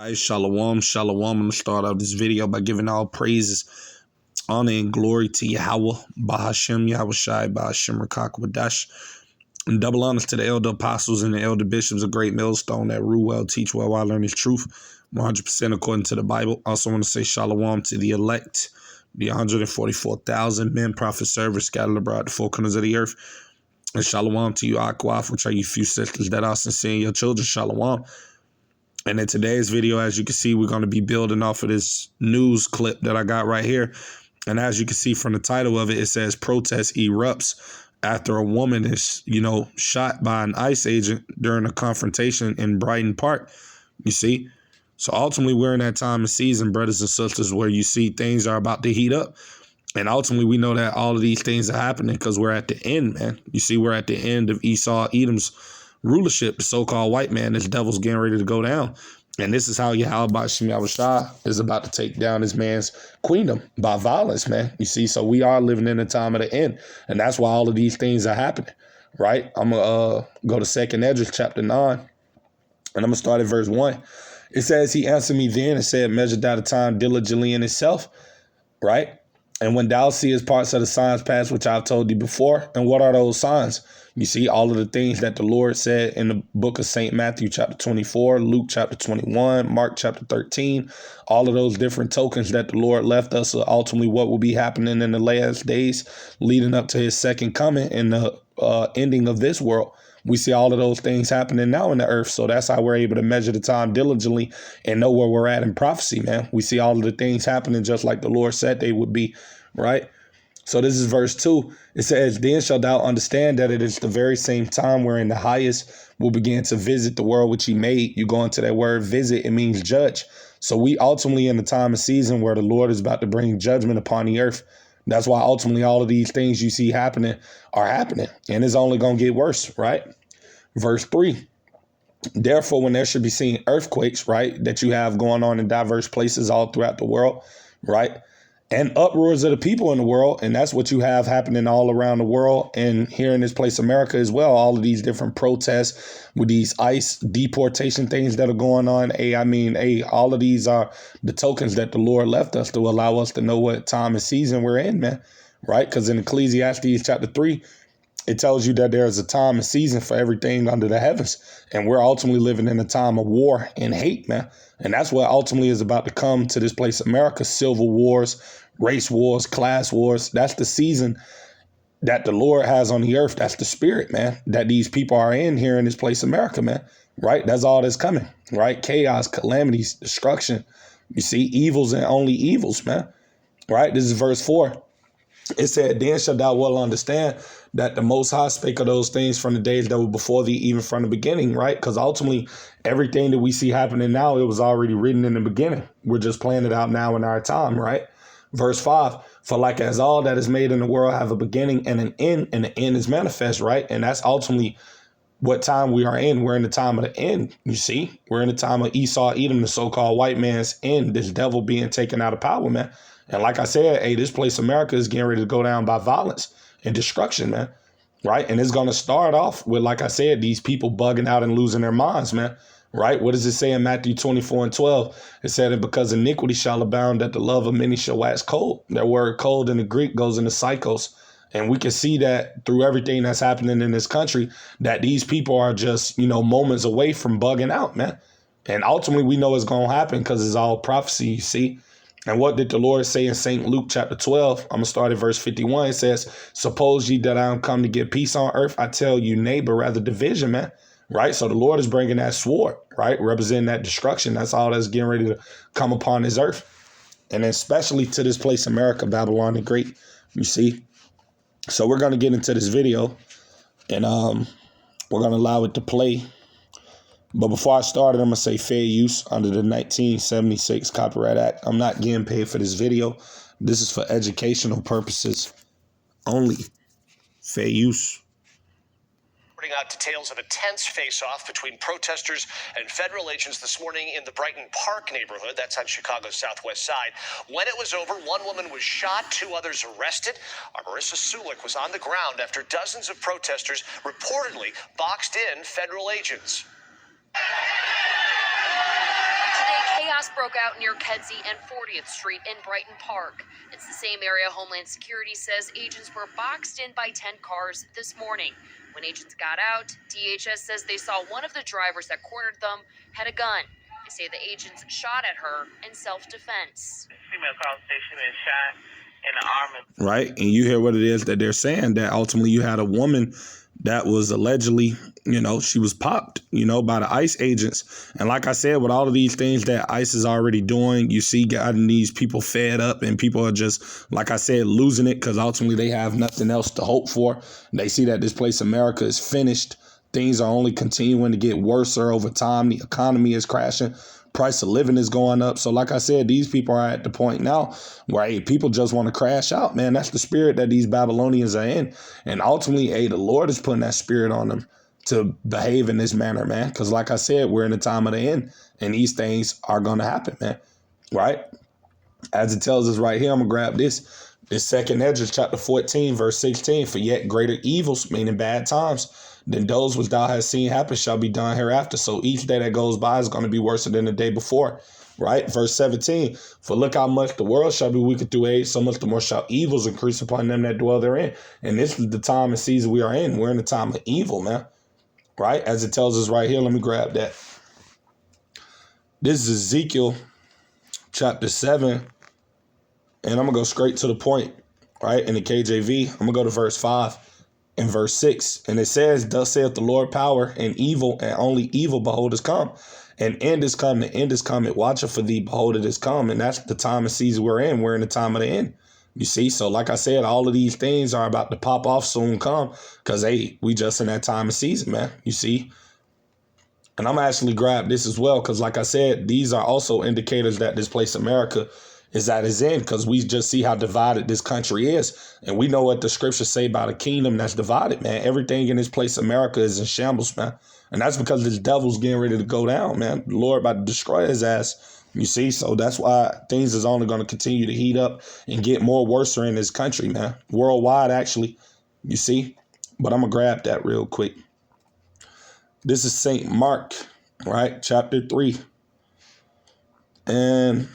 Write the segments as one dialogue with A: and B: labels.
A: Hi, Shalom, Shalom. I'm going to start out this video by giving all praises, honor, and glory to Yahweh, Bahashem, Yahweh Shai, Bahashem, Rakak, and double honors to the elder apostles and the elder bishops, a great millstone that rule well, teach well, while learn his truth, 100% according to the Bible. Also want to say Shalom to the elect, the 144,000 men, prophet, servers scattered abroad the four corners of the earth. And Shalom to you, Akwaf, which are you few sisters that are sincere, your children, Shalom. And in today's video, as you can see, we're going to be building off of this news clip that I got right here. And as you can see from the title of it, it says protest erupts after a woman is, shot by an ICE agent during a confrontation in Brighton Park. You see? So ultimately, we're in that time of season, brothers and sisters, where you see things are about to heat up. And ultimately, we know that all of these things are happening because we're at the end, man. You see, we're at the end of Esau, Edom's rulership, the so-called white man. This devil's getting ready to go down. And this is how Yahweh Shai is about to take down his man's queendom by violence, man. You see, so we are living in the time of the end. And that's why all of these things are happening, right? I'm going to go to 2nd Esdras chapter 9, and I'm going to start at verse 1. It says, he answered me then and said, measure thou the time diligently in itself, right? And when thou seest parts of the signs pass, which I've told thee before, and what are those signs? You see all of the things that the Lord said in the book of St. Matthew, chapter 24, Luke, chapter 21, Mark, chapter 13, all of those different tokens that the Lord left us are ultimately what will be happening in the last days leading up to his second coming and the ending of this world. We see all of those things happening now in the earth. So that's how we're able to measure the time diligently and know where we're at in prophecy, man. We see all of the things happening just like the Lord said they would be, right? So this is verse 2. It says, then shalt thou understand that it is the very same time wherein the highest will begin to visit the world which he made. You go into that word visit, it means judge. So we ultimately in the time of season where the Lord is about to bring judgment upon the earth. That's why ultimately all of these things you see happening are happening. And it's only going to get worse, right? Verse 3. Therefore, when there should be seen earthquakes, right, that you have going on in diverse places all throughout the world, right, and uproars of the people in the world, and that's what you have happening all around the world and here in this place, America, as well. All of these different protests with these ICE deportation things that are going on. All of these are the tokens that the Lord left us to allow us to know what time and season we're in, man, right? Because in Ecclesiastes chapter 3, it tells you that there is a time and season for everything under the heavens. And we're ultimately living in a time of war and hate, man. And that's what ultimately is about to come to this place, America. Civil wars, race wars, class wars. That's the season that the Lord has on the earth. That's the spirit, man, that these people are in here in this place, America, man. Right? That's all that's coming, right? Chaos, calamities, destruction. You see, evils and only evils, man. Right? This is verse 4. It said, then shalt thou well understand that the Most High spake of those things from the days that were before thee, even from the beginning, right? Because ultimately, everything that we see happening now, it was already written in the beginning. We're just playing it out now in our time, right? Verse 5, for like as all that is made in the world have a beginning and an end, and the end is manifest, right? And that's ultimately what time we are in. We're in the time of the end, you see? We're in the time of Esau, Edom, the so-called white man's end, this devil being taken out of power, man. And like I said, hey, this place, America, is getting ready to go down by violence and destruction, man, right? And it's going to start off with, like I said, these people bugging out and losing their minds, man, right? What does it say in Matthew 24:12? It said, and because iniquity shall abound, that the love of many shall wax cold. That word cold in the Greek goes into psychos. And we can see that through everything that's happening in this country, that these people are just, moments away from bugging out, man. And ultimately, we know it's going to happen because it's all prophecy, you see. And what did the Lord say in St. Luke chapter 12? I'm going to start at verse 51. It says, suppose ye that I am come to give peace on earth? I tell you, neighbor, rather division, man. Right? So the Lord is bringing that sword, right? Representing that destruction. That's all that's getting ready to come upon this earth. And especially to this place, America, Babylon the Great, you see. So we're going to get into this video and we're going to allow it to play. But before I started, I'm going to say fair use under the 1976 Copyright Act. I'm not getting paid for this video. This is for educational purposes only. Fair use.
B: Reporting out details of a tense face-off between protesters and federal agents this morning in the Brighton Park neighborhood. That's on Chicago's southwest side. When it was over, one woman was shot, 2 others arrested. Our Marissa Sulik was on the ground after dozens of protesters reportedly boxed in federal agents.
C: Today, Chaos broke out near Kedzie and 40th Street in Brighton Park. It's the same area Homeland Security says agents were boxed in by 10 cars this morning. When agents got out, DHS says they saw one of the drivers that cornered them had a gun. They say the agents shot at her in self-defense.
D: Female call station been shot in the arm.
A: Right? And you hear what it is that they're saying, that ultimately you had a woman that was allegedly, she was popped, by the ICE agents. And like I said, with all of these things that ICE is already doing, you see getting these people fed up, and people are just, like I said, losing it because ultimately they have nothing else to hope for. They see that this place, America, is finished. Things are only continuing to get worse over time. The economy is crashing. Price of living is going up. So like I said, these people are at the point now where, hey, people just want to crash out, man. That's the spirit that these Babylonians are in. And ultimately, hey, the Lord is putting that spirit on them to behave in this manner, man. Because like I said, we're in the time of the end, and these things are going to happen, man. Right? As it tells us right here, I'm going to grab this. This 2nd Esdras chapter 14, verse 16, for yet greater evils, meaning bad times, than those which thou hast seen happen shall be done hereafter. So each day that goes by is going to be worse than the day before, right? Verse 17, for look how much the world shall be wicked through age, so much the more shall evils increase upon them that dwell therein. And this is the time and season we are in. We're in the time of evil, man, right? As it tells us right here, let me grab that. This is Ezekiel chapter 7, and I'm going to go straight to the point, right? In the KJV, I'm going to go to verse 5. In verse 6, and it says, thus saith the Lord, power and evil, and only evil, behold, is come. And end is come, the end is come, it watcheth for thee, behold, it is come. And that's the time and season we're in. We're in the time of the end. You see, so like I said, all of these things are about to pop off soon come, because, hey, we just in that time and season, man. You see? And I'm actually grab this as well, because like I said, these are also indicators that this place, America, is at its end, because we just see how divided this country is. And we know what the scriptures say about a kingdom that's divided, man. Everything in this place, America, is in shambles, man. And that's because this devil's getting ready to go down, man. The Lord about to destroy his ass. You see, so that's why things is only going to continue to heat up and get more worse in this country, man. Worldwide, actually, you see. But I'm going to grab that real quick. This is St. Mark, right? Chapter 3. And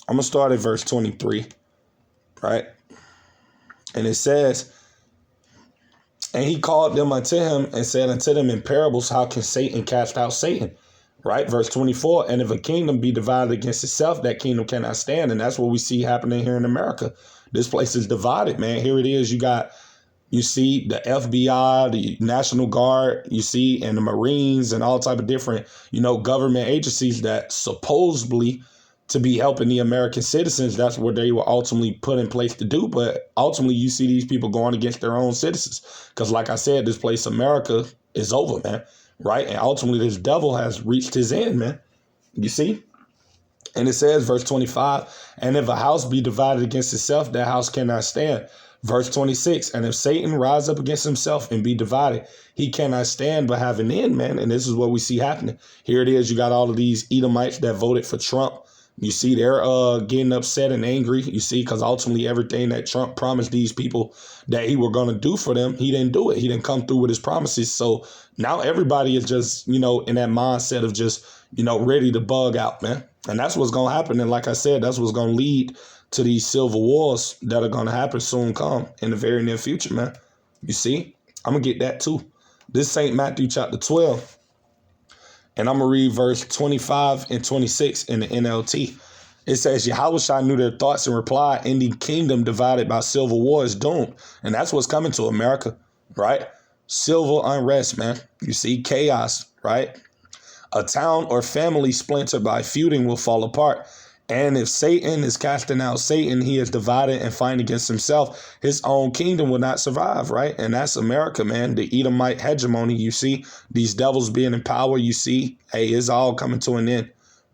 A: I'm going to start at verse 23, right? And it says, and he called them unto him and said unto them in parables, how can Satan cast out Satan? Right? Verse 24, and if a kingdom be divided against itself, that kingdom cannot stand. And that's what we see happening here in America. This place is divided, man. Here it is. You see the FBI, the National Guard, you see, and the Marines and all type of different, government agencies that supposedly to be helping the American citizens. That's what they were ultimately put in place to do. But ultimately, you see these people going against their own citizens. Because like I said, this place, America, is over, man. Right? And ultimately, this devil has reached his end, man. You see? And it says, verse 25, and if a house be divided against itself, that house cannot stand. Verse 26, and if Satan rise up against himself and be divided, he cannot stand but have an end, man. And this is what we see happening. Here it is. You got all of these Edomites that voted for Trump. You see, they're getting upset and angry, you see, because ultimately everything that Trump promised these people that he were going to do for them, he didn't do it. He didn't come through with his promises. So now everybody is just, in that mindset of just, ready to bug out, man. And that's what's going to happen. And like I said, that's what's going to lead to these civil wars that are going to happen soon come in the very near future, man. You see, I'm going to get that too. This is St. Matthew chapter 12. And I'm going to read verse 25 and 26 in the NLT. It says, Yahushua knew their thoughts and replied, any kingdom divided by civil war is doomed. And that's what's coming to America, right? Civil unrest, man. You see, chaos, right? A town or family splintered by feuding will fall apart. And if Satan is casting out Satan, he is divided and fighting against himself. His own kingdom will not survive, right? And that's America, man. The Edomite hegemony, you see, these devils being in power, you see, hey, it's all coming to an end,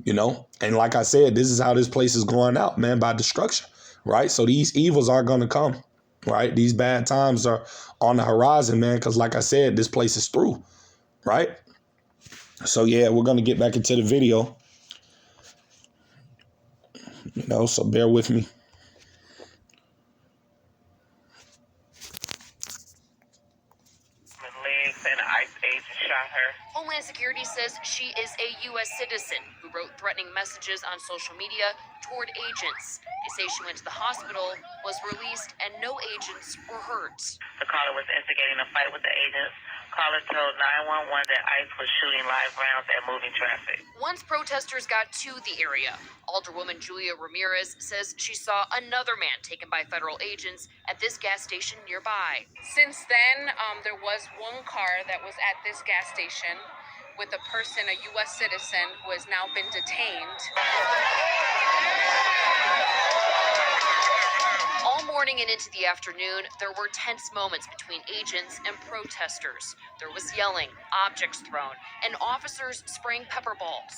A: And like I said, this is how this place is going out, man, by destruction, right? So these evils are going to come, right? These bad times are on the horizon, man, because like I said, this place is through, right? So, yeah, we're going to get back into the video. So bear with me.
C: Homeland Security says she is a U.S. citizen who wrote threatening messages messages on social media toward agents. They say she went to the hospital, was released, and no agents were hurt.
D: The caller was instigating a fight with the agents. Caller told 911 that ICE was shooting live rounds at moving traffic.
C: Once protesters got to the area, Alderwoman Julia Ramirez says she saw another man taken by federal agents at this gas station nearby.
E: Since then, there was one car that was at this gas station with a person, a U.S. citizen, who has now been detained.
C: All morning and into the afternoon, there were tense moments between agents and protesters. There was yelling, objects thrown, and officers spraying pepper balls.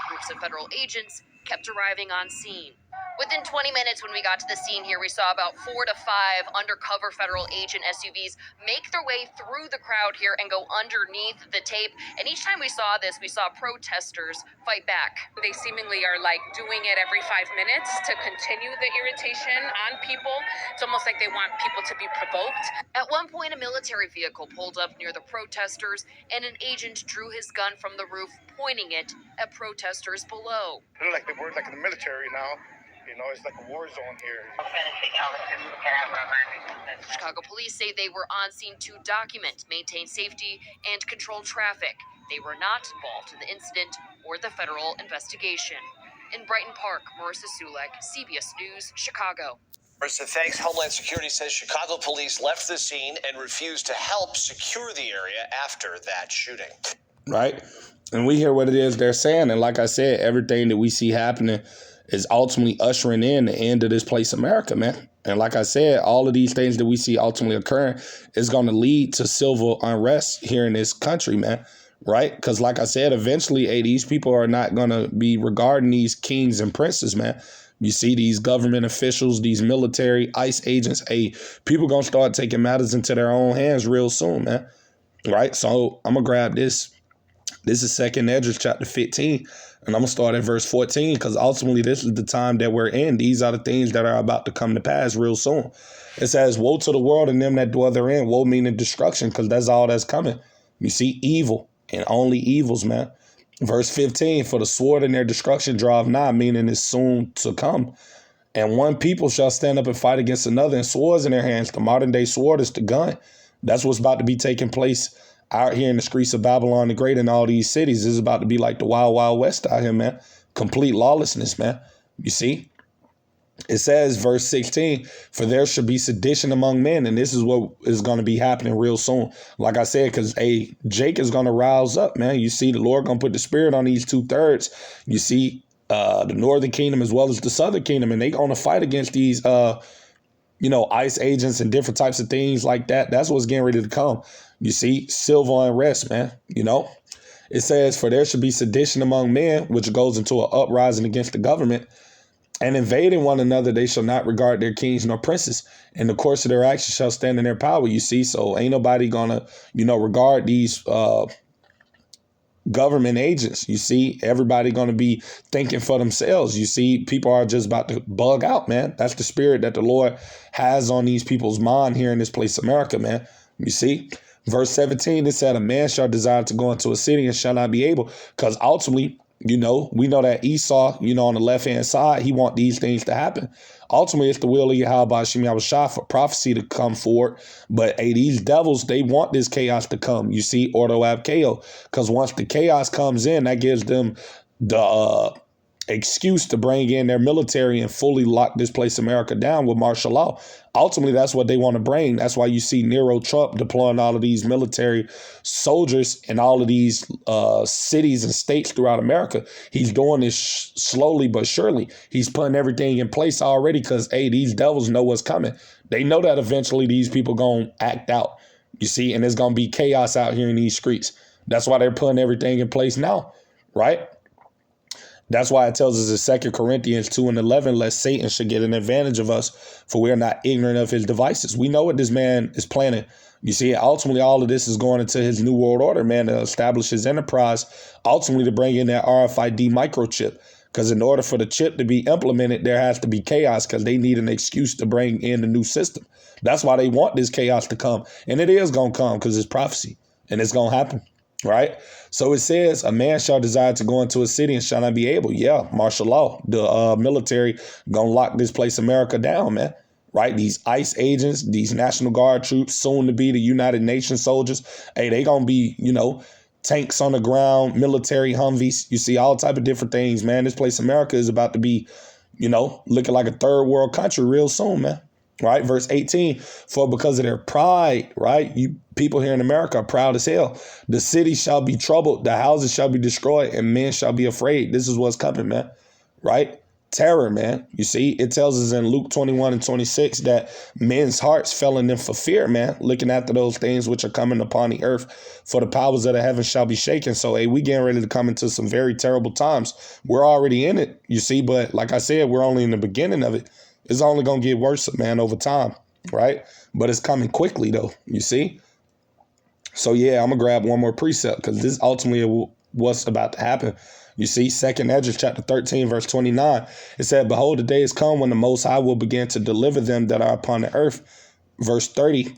C: Groups of federal agents kept arriving on scene. Within 20 minutes when we got to the scene here, we saw about 4 to 5 undercover federal agent SUVs make their way through the crowd here and go underneath the tape. And each time we saw this, we saw protesters fight back.
E: They seemingly are doing it every 5 minutes to continue the irritation on people. It's almost like they want people to be provoked.
C: At one point, a military vehicle pulled up near the protesters, and an agent drew his gun from the roof, pointing it at protesters below.
F: They look like they work like in the military now. You know, it's like a war zone here.
C: Chicago police say they were on scene to document, maintain safety, and control traffic. They were not involved in the incident or the federal investigation. In Brighton Park, Marissa Sulek, CBS News, Chicago.
B: Marissa, thanks. Homeland Security says Chicago police left the scene and refused to help secure the area after that shooting.
A: Right? And we hear what it is they're saying. And like I said, everything that we see happening is ultimately ushering in the end of this place, America, man. And like I said, all of these things that we see ultimately occurring is going to lead to civil unrest here in this country, man. Right? Because like I said, eventually, these people are not going to be regarding these kings and princes, man. You see these government officials, these military, ICE agents, people going to start taking matters into their own hands real soon, man. Right? So I'm going to grab this. This is 2nd Esdras chapter 15. And I'm going to start at verse 14 because ultimately this is the time that we're in. These are the things that are about to come to pass real soon. It says, woe to the world and them that dwell therein. Woe meaning destruction, because that's all that's coming. You see, evil and only evils, man. Verse 15, for the sword in their destruction draweth nigh, meaning it's soon to come. And one people shall stand up and fight against another, and swords in their hands. The modern day sword is the gun. That's what's about to be taking place out here in the streets of Babylon the Great and all these cities. This is about to be like the Wild Wild West out here, man. Complete lawlessness, man. You see? It says, verse 16, for there should be sedition among men. And this is what is going to be happening real soon. Like I said, because Jake is going to rouse up, man. You see, the Lord going to put the spirit on these 2/3. You see, the northern kingdom as well as the southern kingdom. And they going to fight against these, ICE agents and different types of things like that. That's what's getting ready to come. You see, civil unrest, man, It says, for there should be sedition among men, which goes into an uprising against the government, and invading one another, they shall not regard their kings nor princes. In the course of their actions shall stand in their power, you see. So ain't nobody gonna, regard these government agents. You see, everybody gonna be thinking for themselves. You see, people are just about to bug out, man. That's the spirit that the Lord has on these people's mind here in this place, America, man. You see? Verse 17, it said, a man shall desire to go into a city and shall not be able. Because ultimately, we know that Esau, on the left-hand side, he want these things to happen. Ultimately, it's the will of Yahweh Hashem Yahushua for prophecy to come forward. But these devils, they want this chaos to come. You see, Ordo ab Chaos. Because once the chaos comes in, that gives them the excuse to bring in their military and fully lock this place, America, down with martial law. Ultimately, that's what they want to bring. That's why you see Nero Trump deploying all of these military soldiers in all of these cities and states throughout America. He's doing this slowly but surely. He's putting everything in place already because, these devils know what's coming. They know that eventually these people going to act out, you see, and there's going to be chaos out here in these streets. That's why they're putting everything in place now, right? That's why it tells us in 2 Corinthians 2:11, lest Satan should get an advantage of us, for we are not ignorant of his devices. We know what this man is planning. You see, ultimately, all of this is going into his new world order, man, to establish his enterprise, ultimately to bring in that RFID microchip. Because in order for the chip to be implemented, there has to be chaos because they need an excuse to bring in the new system. That's why they want this chaos to come. And it is going to come because it's prophecy and it's going to happen. right? So it says a man shall desire to go into a city and shall not be able. Yeah, martial law. The military gonna lock this place America down, man. Right? These ICE agents, these National Guard troops, soon to be the United Nations soldiers. Hey, they gonna be, tanks on the ground, military Humvees. You see all type of different things, man. This place America is about to be, looking like a third world country real soon, man. Right? Verse 18, for because of their pride, right? You people here in America are proud as hell. The city shall be troubled, the houses shall be destroyed, and men shall be afraid. This is what's coming, man. Right? Terror, man. You see, it tells us in Luke 21:26 that men's hearts fell in them for fear, man, looking after those things which are coming upon the earth. For the powers of the heavens shall be shaken. So, hey, we getting ready to come into some very terrible times. We're already in it, you see, but like I said, we're only in the beginning of it. It's only going to get worse, man, over time, right? But it's coming quickly, though, you see? So, yeah, I'm going to grab one more precept because this ultimately what's about to happen. You see, 2nd Ezra chapter 13, verse 29, it said, behold, the day is come when the Most High will begin to deliver them that are upon the earth. Verse 30,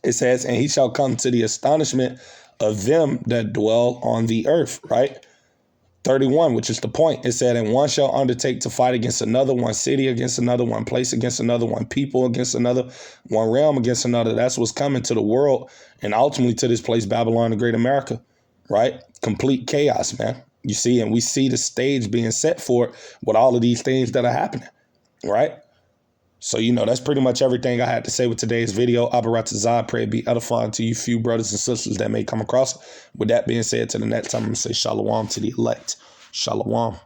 A: it says, and he shall come to the astonishment of them that dwell on the earth, right? 31, which is the point. It said, and one shall undertake to fight against another, one city against another, one place against another, one people against another, one realm against another. That's what's coming to the world and ultimately to this place, Babylon, the Great America, right? Complete chaos, man. You see, and we see the stage being set for it with all of these things that are happening, right? So, that's pretty much everything I had to say with today's video. Abaratazah, pray it be edifying to you few brothers and sisters that may come across. With that being said, to the next time, I'm going to say shalom to the elect. Shalom.